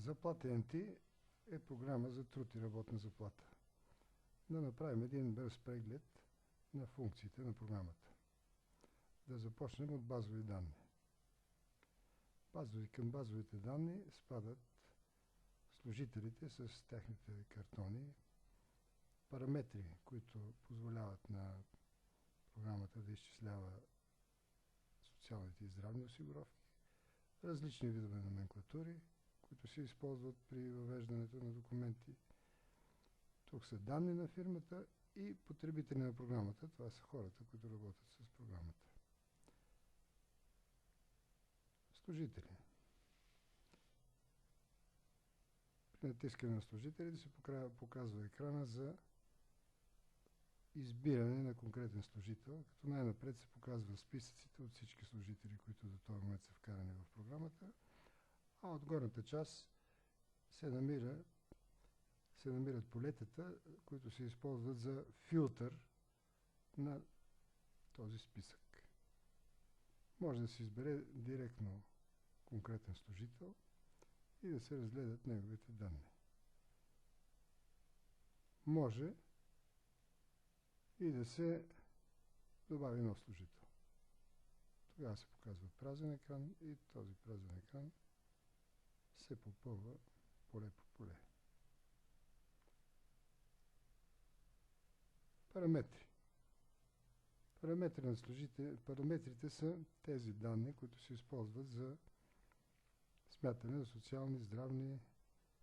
Заплата NT е програма за труд и работна заплата. Да направим един бърз преглед на функциите на програмата. Да започнем от базови данни. Към базовите данни спадат служителите с техните картони, параметри, които позволяват на програмата да изчислява социалните и здравни осигуровки, различни видове номенклатури, които се използват при въвеждането на документи. Тук са данни на фирмата и потребители на програмата. Това са хората, които работят с програмата. Служители. При натискане на служителите се показва екрана за избиране на конкретен служител, като най-напред се показва списъците от всички служители, които до този момент са вкарани в програмата, а от горната част се намират полетата, които се използват за филтър на този списък. Може да се избере директно конкретен служител и да се разгледат неговите данни. Може и да се добави нов служител. Тогава се показва празен екран и този празен екран се попълва поле по поле. Параметри. Параметрите са тези данни, които се използват за смятане на социални, здравни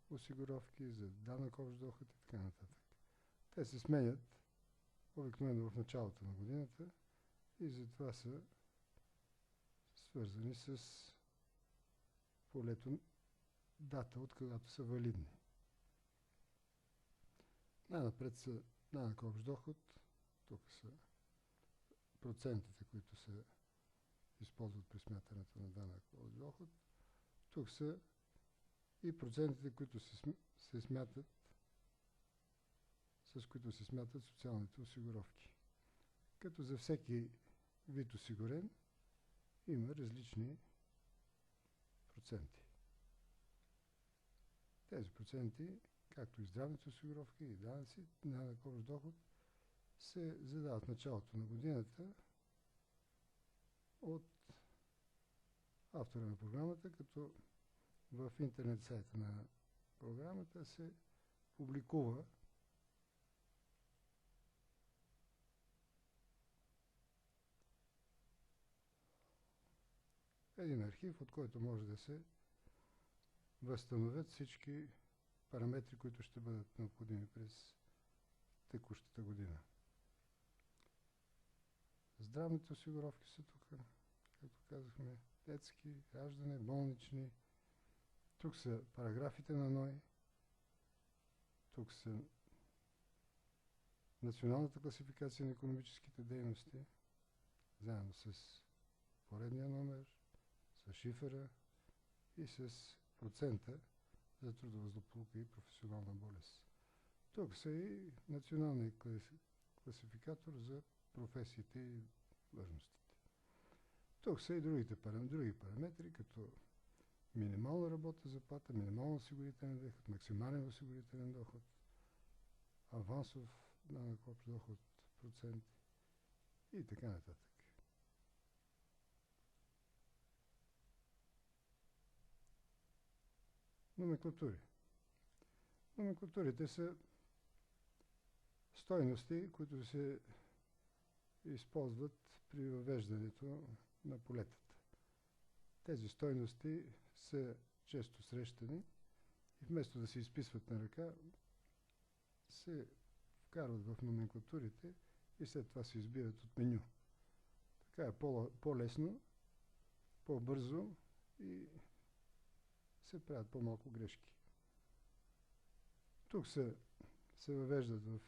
осигуровки, за данък общ доход и така нататък. Те се сменят обикновено в началото на годината и затова са свързани с полето дата, от когато са валидни. Най-напред са данък общ доход, тук са процентите, които се използват при смятането на данък общ доход. Тук са и процентите, които се смятат, с които се смятат социалните осигуровки. Като за всеки вид осигурен има различни проценти. Тези проценти, както и здравните осигуровки и данъци, данък общ доход, се задават в началото на годината от автора на програмата, като в интернет сайта на програмата се публикува един архив, от който може да се възстановят всички параметри, които ще бъдат необходими през текущата година. Здравните осигуровки са тук, както казахме, детски, раждане, болнични. Тук са параграфите на НОИ. Тук са националната класификация на икономическите дейности, заедно с поредния номер, с шифъра и с процента за трудова злополука и професионална болест. Тук са и националния класификатор за професиите и длъжностите. Тук са и други параметри, като минимална работна заплата, минимален осигурителен доход, максимален осигурителен доход, авансов данък общ доход, процент и така нататък. Номенклатури. Номенклатурите са стойности, които се използват при въвеждането на полетата. Тези стойности са често срещани и вместо да се изписват на ръка, се вкарват в номенклатурите и след това се избират от меню. Така е по-лесно, по-бързо и се правят по-малко грешки. Тук се въвеждат в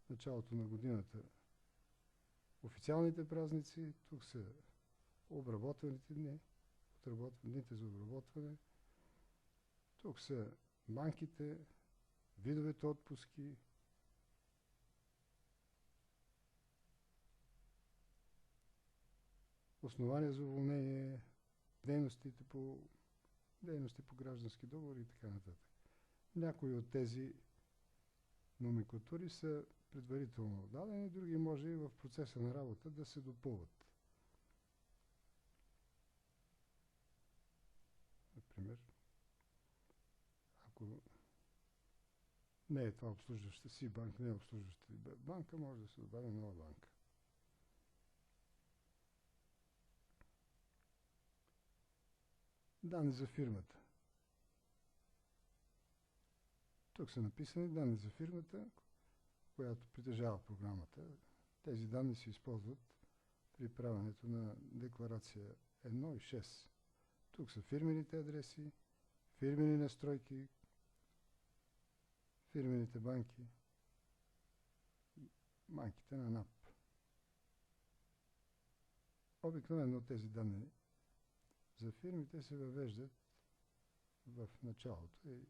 началото на годината официалните празници, тук са обработваните дни, дните за обработване, тук са банките, видовете отпуски, основания за уволнение, дейностите по дейности по граждански договори и така нататък. Някои от тези номенклатури са предварително дадени, други може и в процеса на работа да се допълват. Например, ако не е това обслужваща си банка, не е обслужваща банка, може да се добави нова банка. Данни за фирмата. Тук са написани данни за фирмата, която притежава програмата. Тези данни се използват при правенето на декларация 1 и 6. Тук са фирмените адреси, фирмени настройки, фирмените банки, банките на НАП. Обикновено тези данни за фирмите се въвеждат в началото и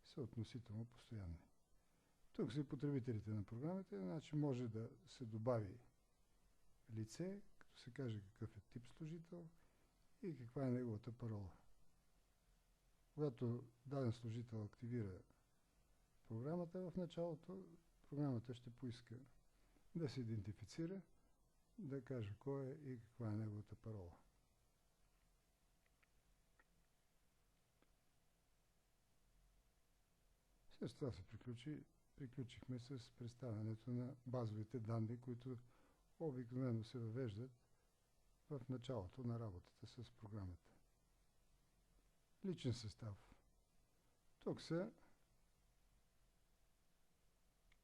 са относително постоянни. Тук са и потребителите на програмите, значи може да се добави лице, като се каже какъв е тип служител и каква е неговата парола. Когато даден служител активира програмата в началото, програмата ще поиска да се идентифицира, да каже кой е и каква е неговата парола. С това се приключихме с представянето на базовите данни, които обикновено се въвеждат в началото на работата с програмата. Личен състав. Тук са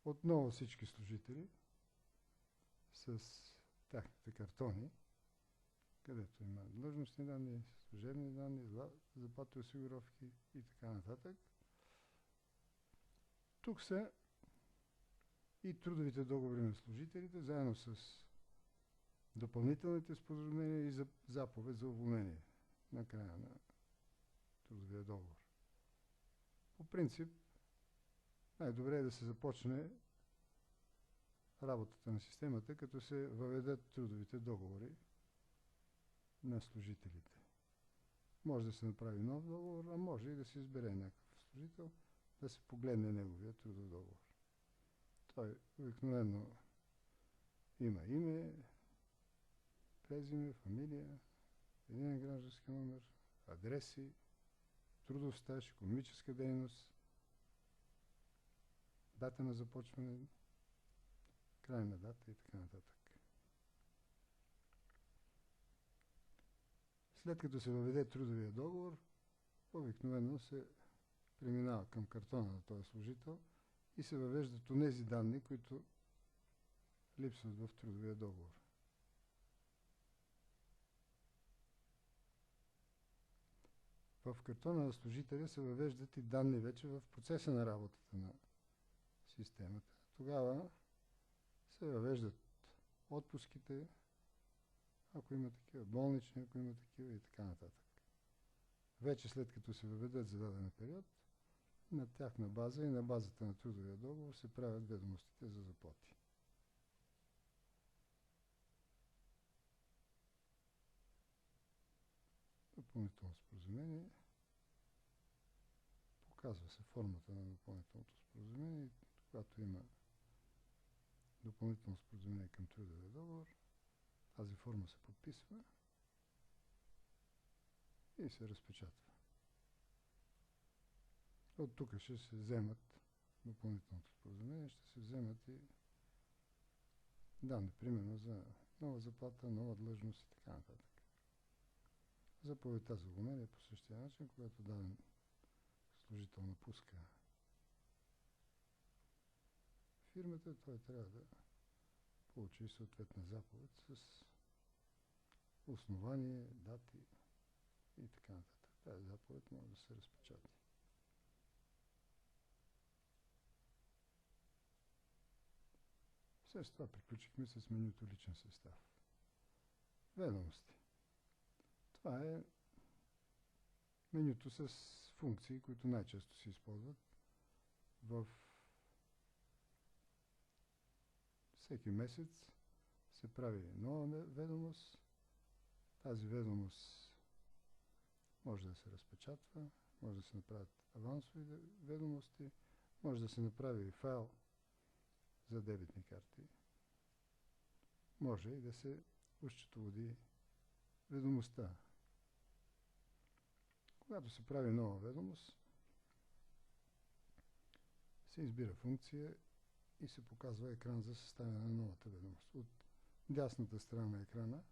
отново всички служители с тяхните картони, където има длъжностни данни, служебни данни, заплати, осигуровки и така нататък. Тук са и трудовите договори на служителите, заедно с допълнителните споразумения и заповед за уволнение на края на трудовия договор. По принцип, най-добре е да се започне работата на системата, като се въведат трудовите договори на служителите. Може да се направи нов договор, а може и да се избере някакъв служител, да се погледне неговия трудов договор. Той обикновено има име, презиме, фамилия, единен граждански номер, адреси, трудов стаж, икономическа дейност, дата на започване, крайна дата и така нататък. След като се въведе трудовия договор, обикновено се преминава към картона на този служител и се въвеждат онези данни, които липсват в трудовия договор. В картона на служителя се въвеждат и данни вече в процеса на работата на системата. Тогава се въвеждат отпуските, ако има такива, болнични, ако има такива и така нататък. Вече след като се въведат за даден период, на тяхна база и на базата на трудовия договор се правят ведомостите за заплати. Допълнително споразумение. Показва се формата на допълнителното споразумение. Когато има допълнително споразумение към трудовия договор, тази форма се подписва и се разпечатва. От тук ще се вземат допълнителното споразумение, ще се вземат и данни, примерно за нова заплата, нова длъжност и така нататък. Заповедта за уволнение по същия начин, когато даден служител напуска фирмата, той трябва да получи съответна заповед с основание, дати и така нататък. Тази заповед може да се разпечата. След това приключихме с менюто личен състав. Ведомости. Това е менюто с функции, които най-често се използват в всеки месец се прави нова ведомост. Тази ведомост може да се разпечатва, може да се направят авансови ведомости, може да се направи и файл за дебитни карти. Може и да се осчетоводи ведомостта. Когато се прави нова ведомост, се избира функция и се показва екран за съставяне на новата ведомост. От дясната страна на екрана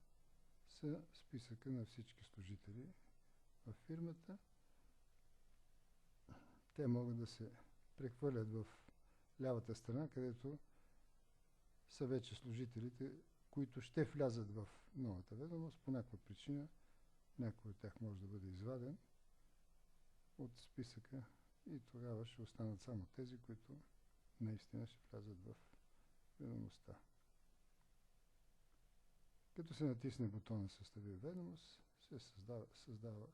са списъка на всички служители в фирмата. Те могат да се прехвърлят в лявата страна, където са вече служителите, които ще влязат в новата ведомост. По някаква причина някой от тях може да бъде изваден от списъка и тогава ще останат само тези, които наистина ще влязат в ведомостта. Като се натисне бутона Състави ведомост, се създава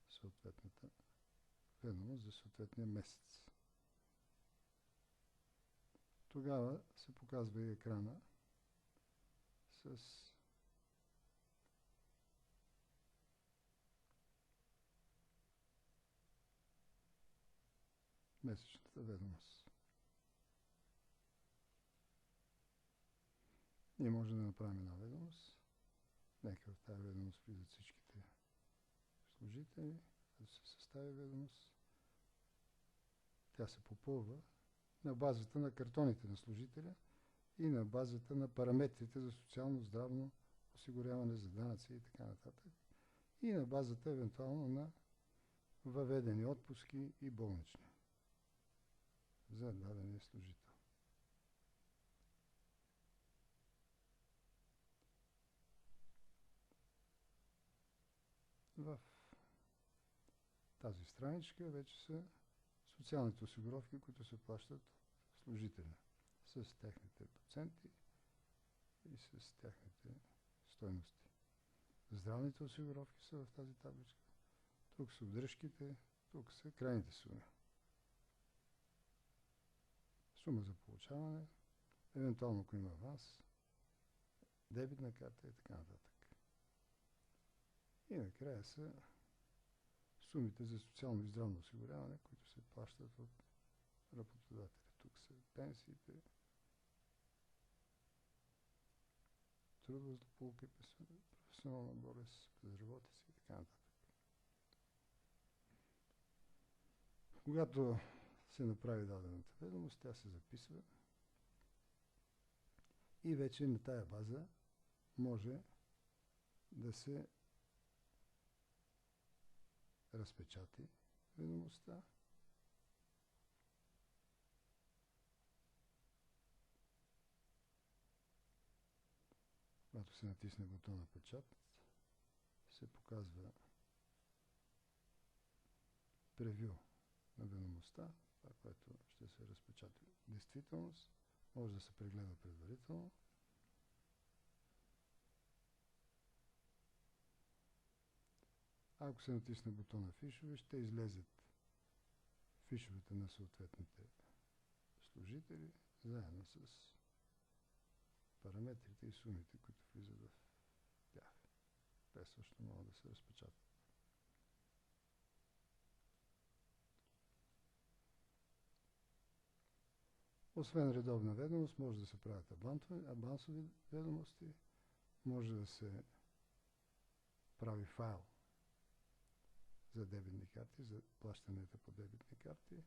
съответната ведомост за съответния месец. Тогава се показва и екрана с месечната ведомост. Ние можем да направим една ведомост. Нека в тази ведомост влизат всичките служители, да се състави ведомост. Тя се попълва на базата на картоните на служителя и на базата на параметрите за социално-здравно осигуряване, за данъци и така нататък. И на базата евентуално на въведени отпуски и болнични за дадения служител. В тази страничка вече са социалните осигуровки, които се плащат служителя с техните проценти и с техните стойности. Здравните осигуровки са в тази табличка. Тук са удръжките, тук са крайните суми. Сума за получаване, евентуално ако има аванс, дебитна карта и така нататък. И накрая са сумите за социално и здравно осигуряване, които се плащат от работодателя. Тук са пенсиите, трудова злополука, професионална болест, безработица и така нататък. Когато се направи дадената ведомост, тя се записва и вече на тая база може да се разпечати ведомостта. Когато се натисне бутона печат, се показва превю на ведомостта, това, което ще се разпечата в действителност, може да се прегледа предварително. Ако се натисне бутона фишове, ще излезат фишовете на съответните служители, заедно с параметрите и сумите, които влизат в тях. Те също могат да се разпечатат. Освен редовна ведомост, може да се правят авансови ведомости, може да се прави файл за дебитни карти, за плащанията по дебитни карти.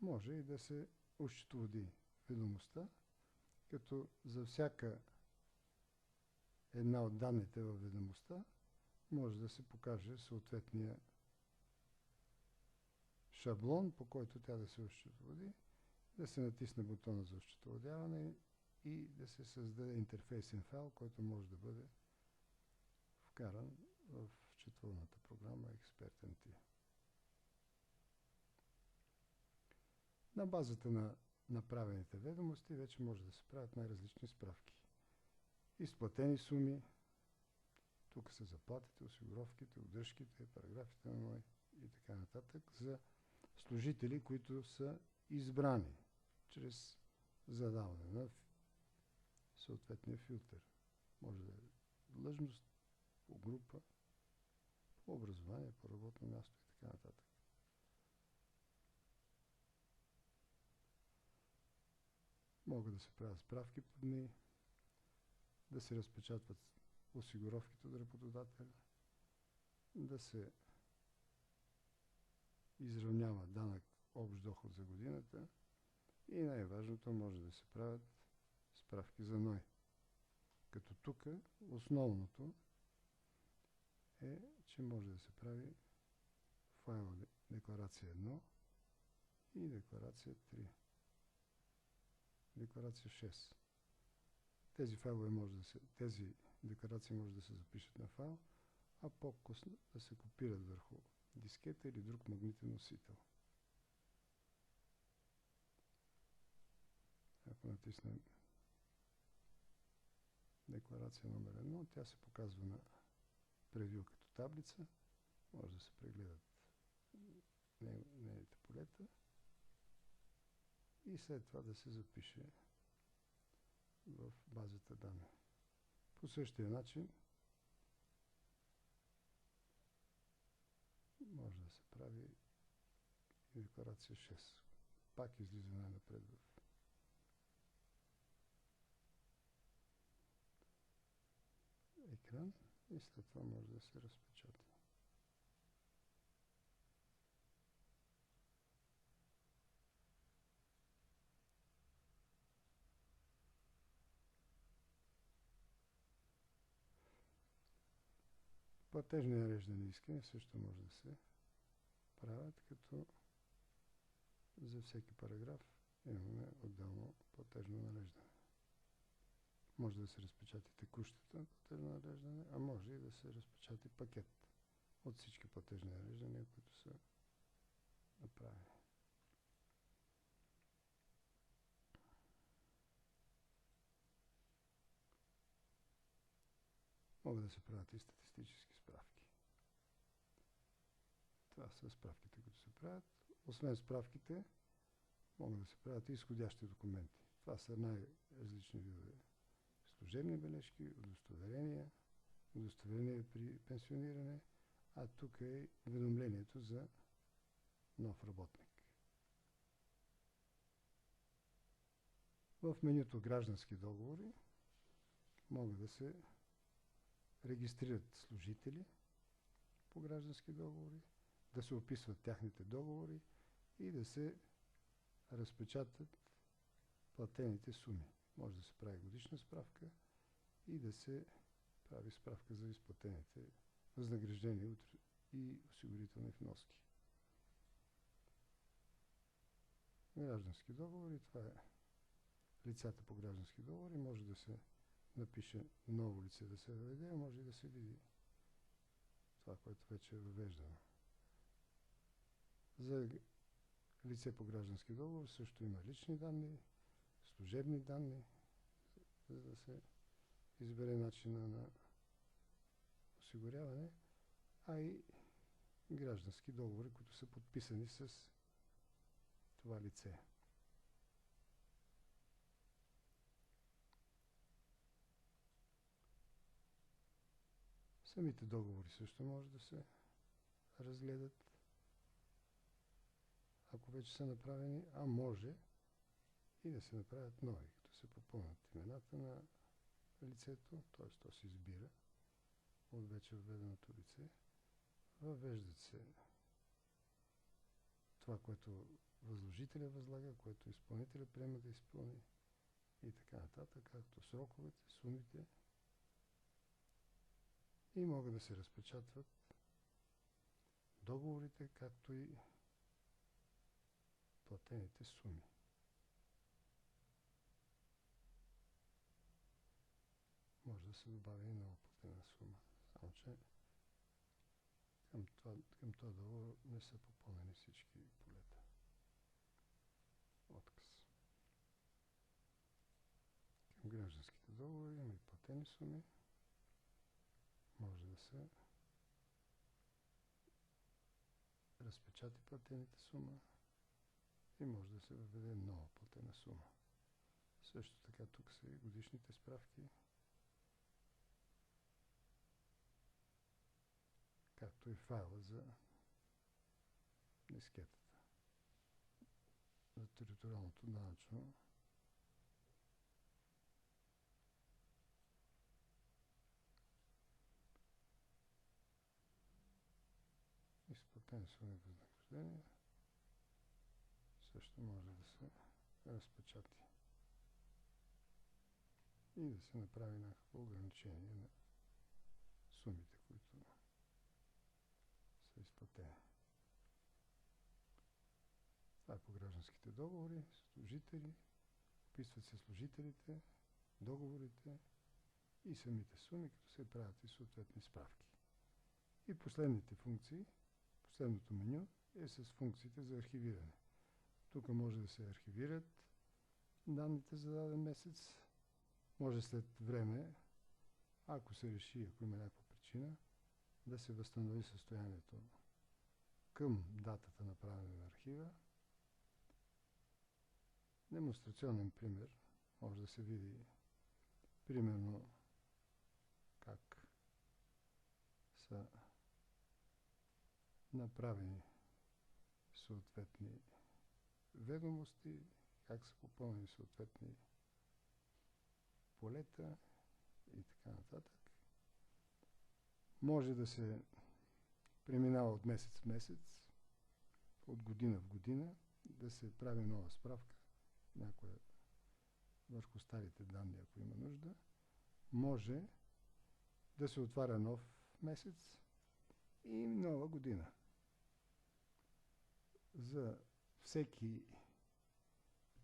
Може и да се осчетоводи ведомостта, като за всяка една от данните във ведомостта може да се покаже съответния шаблон, по който тя да се осчетоводи, да се натисне бутона за осчетоводяване и да се създаде интерфейсен файл, който може да бъде вкаран в счетоводната програма Експертен Ти. На базата на направените ведомости вече може да се правят най-различни справки. Изплатени суми, тук са заплатите, осигуровките, удръжките, параграфите на НОИ и така нататък за служители, които са избрани чрез задаване на съответния филтър. Може да е длъжност, по група, по образование, по работно място и така нататък. Могат да се правят справки по дни, да се разпечатват осигуровките от работодателя, да се изравнява данък общ доход за годината и най-важното, може да се правят справки за НОИ. Като тук основното е, че може да се прави файл декларация 1 и декларация 3. Декларация 6. Тези декларации може да се запишат на файл, а по-късно да се копират върху дискета или друг магнитен носител. Ако натиснем декларация номер 1, тя се показва на превю като таблица. Може да се прегледат нейните полета и след това да се запише в базата данни. По същия начин може да се прави и декларация 6. Пак излиза най-напред в екран и след това може да се разпечата. Платежни нареждания искания също може да се правят, като за всеки параграф имаме отделно платежно нареждане. Може да се разпечати текущата платежно нареждане, а може и да се разпечати пакет от всички платежни нареждания, които са направени. Могат да се правят и статистически справки. Това са справките, които се правят. Освен справките, могат да се правят и изходящи документи. Това са най-различни видове служебни бележки, удостоверения при пенсиониране, а тук е уведомлението за нов работник. В менюто граждански договори могат да се регистрират служители по граждански договори, да се описват тяхните договори и да се разпечатат платените суми. Може да се прави годишна справка и да се прави справка за изплатените възнаграждения и осигурителни вноски. Граждански договори, това е лицата по граждански договори, може да се напише ново лице да се въведе, може и да се види това, което вече е въвеждано. За лице по граждански договор също има лични данни, служебни данни, за да се избере начина на осигуряване, а и граждански договори, които са подписани с това лице. Самите договори също може да се разгледат, ако вече са направени, а може и да се направят нови, като се попълнят имената на лицето, т.е. то се избира от вече введеното лице, въвеждат се това, което възложителя възлага, което изпълнителя приема да изпълни и така нататък, както сроковете, сумите, и могат да се разпечатват договорите, както и платените суми. Може да се добави и нова платена сума, само че към този договор не са попълнени всички полета. Отказ. Към гражданските договори има и платени суми. Може да се разпечати платените сума и може да се въведе нова платена сума. Също така тук са и годишните справки. както и файла за дискетата, за териториалното данъчно изплатени суми възнаграждения също може да се разпечати и да се направи някакво ограничение на сумите, които са изплатени. Това е по гражданските договори, служители, описват се служителите, договорите и самите суми, като се правят и съответни справки. И последните функции, последното меню е с функциите за архивиране. Тук може да се архивират данните за даден месец, може след време, ако се реши, ако има някаква причина, да се възстанови състоянието към датата на правене на архива. Демонстрационен пример може да се види примерно как са направени съответни ведомости, как са попълнени съответни полета и така нататък. Може да се преминава от месец в месец, от година в година, да се прави нова справка, някоя върху старите данни, ако има нужда. Може да се отваря нов месец и нова година. За всеки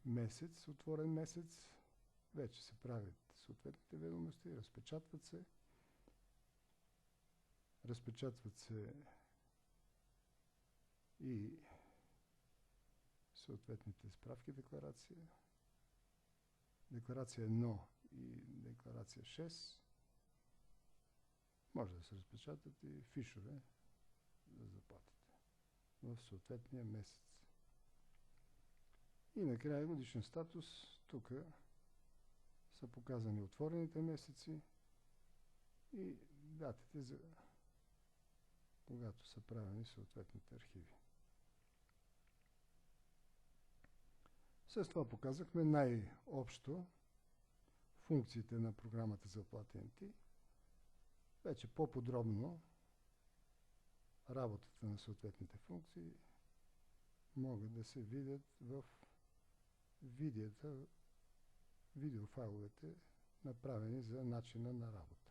месец, отворен месец, вече се правят съответните ведомости, разпечатват се и съответните справки, декларация 1 и декларация 6. Може да се разпечатат и фишове за заплатите в съответния месец. И накрая годишен статус. Тук са показани отворените месеци и датите, за когато са правени съответните архиви. С това показахме най-общо функциите на програмата за AppLatte-NT. Вече по-подробно работата на съответните функции могат да се видят в видеофайловете, направени за начина на работа.